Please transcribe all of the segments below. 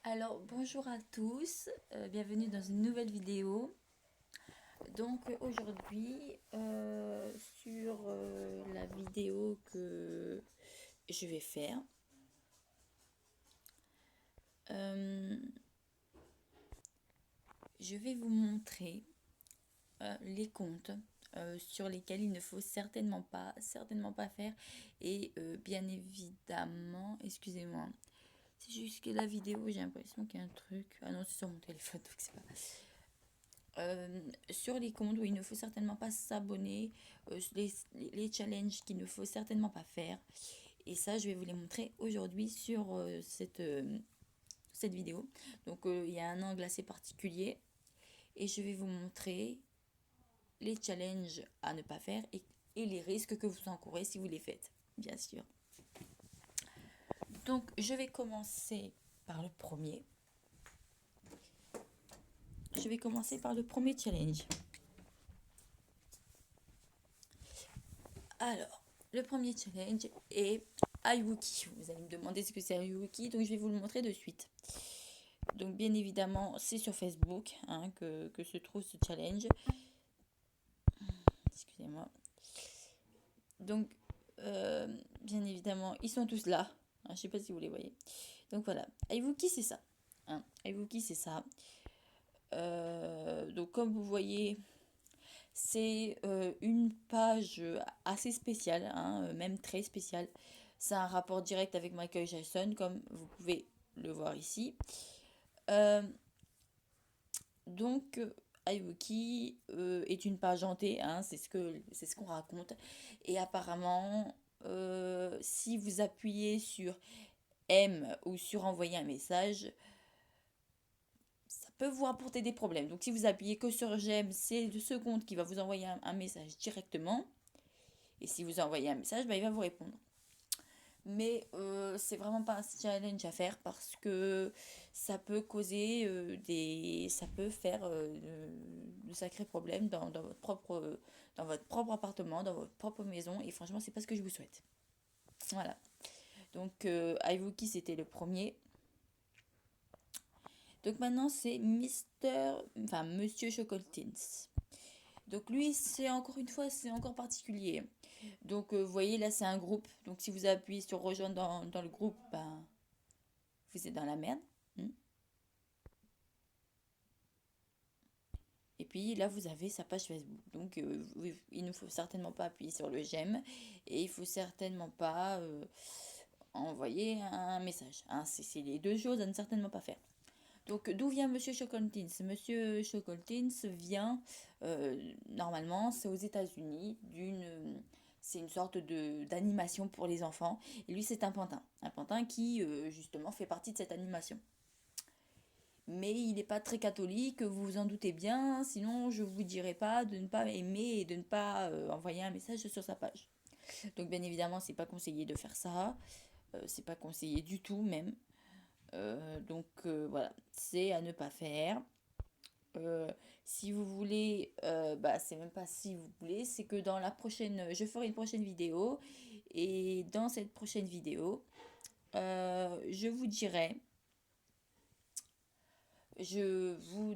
Alors, bonjour à tous, bienvenue dans une nouvelle vidéo. Donc aujourd'hui, sur la vidéo que je vais faire, euh, je vais vous montrer les comptes sur lesquels il ne faut certainement pas faire. Et bien évidemment, excusez-moi, c'est juste que la vidéo, j'ai l'impression qu'il y a un truc. Ah non, c'est sur mon téléphone, donc c'est pas. Sur les comptes où il ne faut certainement pas s'abonner, les challenges qu'il ne faut certainement pas faire. Et ça, je vais vous les montrer aujourd'hui sur cette vidéo. Donc, il y a un angle assez particulier et je vais vous montrer les challenges à ne pas faire et les risques que vous encourez si vous les faites, bien sûr. Donc, je vais commencer par le premier. Je vais commencer par le premier challenge. Alors, le premier challenge est iWookie. Vous allez me demander ce que c'est iWookie, donc je vais vous le montrer de suite. Donc, bien évidemment, c'est sur Facebook que se trouve ce challenge. Excusez-moi. Donc, bien évidemment, ils sont tous là. Je ne sais pas si vous les voyez. Donc voilà, iWookie, c'est ça. iWookie, c'est ça. Donc, comme vous voyez, c'est une page assez spéciale, même très spéciale. C'est un rapport direct avec Michael Jackson, comme vous pouvez le voir ici. Euh, donc, iWookie est une page hantée, c'est ce qu'on raconte. Et apparemment, si vous appuyez sur M ou sur envoyer un message, ça peut vous apporter des problèmes. Donc, si vous appuyez que sur j'aime, c'est ce compte qui va vous envoyer un message directement. Et si vous envoyez un message, bah, il va vous répondre. Mais c'est vraiment pas un challenge à faire parce que ça peut causer ça peut faire de sacrés problèmes dans votre propre appartement, dans votre propre maison. Et franchement, c'est pas ce que je vous souhaite. Voilà. Donc, iWookie, c'était le premier. Donc maintenant, c'est Monsieur Chocoltins. Donc lui, c'est encore une fois, c'est encore particulier. Donc, vous voyez, là, c'est un groupe. Donc, si vous appuyez sur rejoindre dans le groupe, ben, vous êtes dans la merde. Hmm. Et puis là, vous avez sa page Facebook. Donc, il ne faut certainement pas appuyer sur le j'aime. Et il faut certainement pas envoyer un message. C'est les deux choses à ne certainement pas faire. Donc, d'où vient Monsieur Chocoltins? Monsieur Chocoltins vient, normalement, c'est aux États-Unis, c'est une sorte d'animation pour les enfants. Et lui, c'est un pantin. Un pantin qui, justement, fait partie de cette animation. Mais il n'est pas très catholique, vous vous en doutez bien, sinon je vous dirais pas de ne pas aimer et de ne pas envoyer un message sur sa page. Donc bien évidemment, c'est pas conseillé de faire ça, c'est pas conseillé du tout même. Voilà, c'est à ne pas faire. Si vous voulez, bah c'est même pas si vous voulez, c'est que dans la prochaine, je ferai une prochaine vidéo et dans cette prochaine vidéo, je vous dirai je vous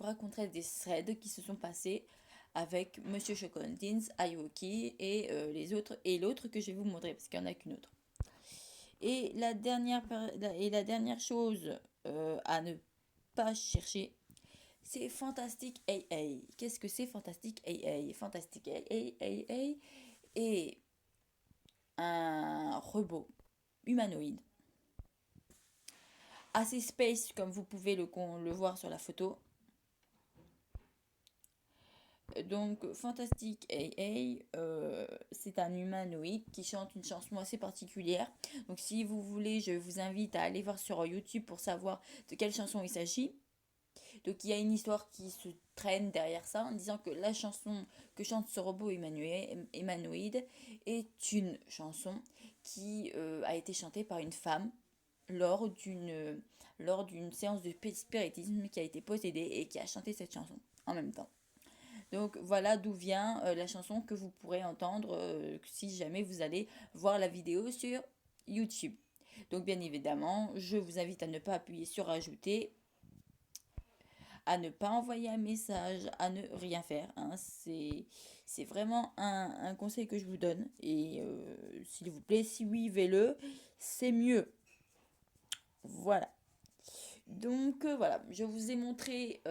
raconterai des threads qui se sont passés avec Monsieur Chocolatines, Ayoki et les autres et l'autre que je vais vous montrer parce qu'il n'y en a qu'une autre. Et la dernière chose à ne pas chercher, c'est Fantastic AA. Qu'est-ce que c'est Fantastic AA? Fantastic AA est un robot humanoïde assez space comme vous pouvez le voir sur la photo. Donc, Fantastic AA, c'est un humanoïde qui chante une chanson assez particulière. Donc, si vous voulez, je vous invite à aller voir sur YouTube pour savoir de quelle chanson il s'agit. Donc, il y a une histoire qui se traîne derrière ça en disant que la chanson que chante ce robot humanoïde est une chanson qui a été chantée par une femme lors d'une séance de spiritisme qui a été possédée et qui a chanté cette chanson en même temps. Donc voilà d'où vient la chanson que vous pourrez entendre si jamais vous allez voir la vidéo sur YouTube. Donc bien évidemment, je vous invite à ne pas appuyer sur ajouter, à ne pas envoyer un message, à ne rien faire, hein. C'est vraiment un conseil que je vous donne. Et s'il vous plaît, suivez-le, c'est mieux. Voilà. Donc voilà, je vous ai montré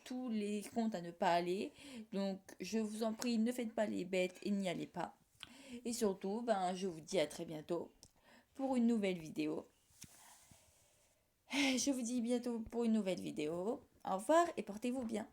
tous les comptes à ne pas aller. Donc je vous en prie, ne faites pas les bêtes et n'y allez pas. Et surtout, ben, je vous dis à très bientôt pour une nouvelle vidéo. Je vous dis bientôt pour une nouvelle vidéo. Au revoir et portez-vous bien.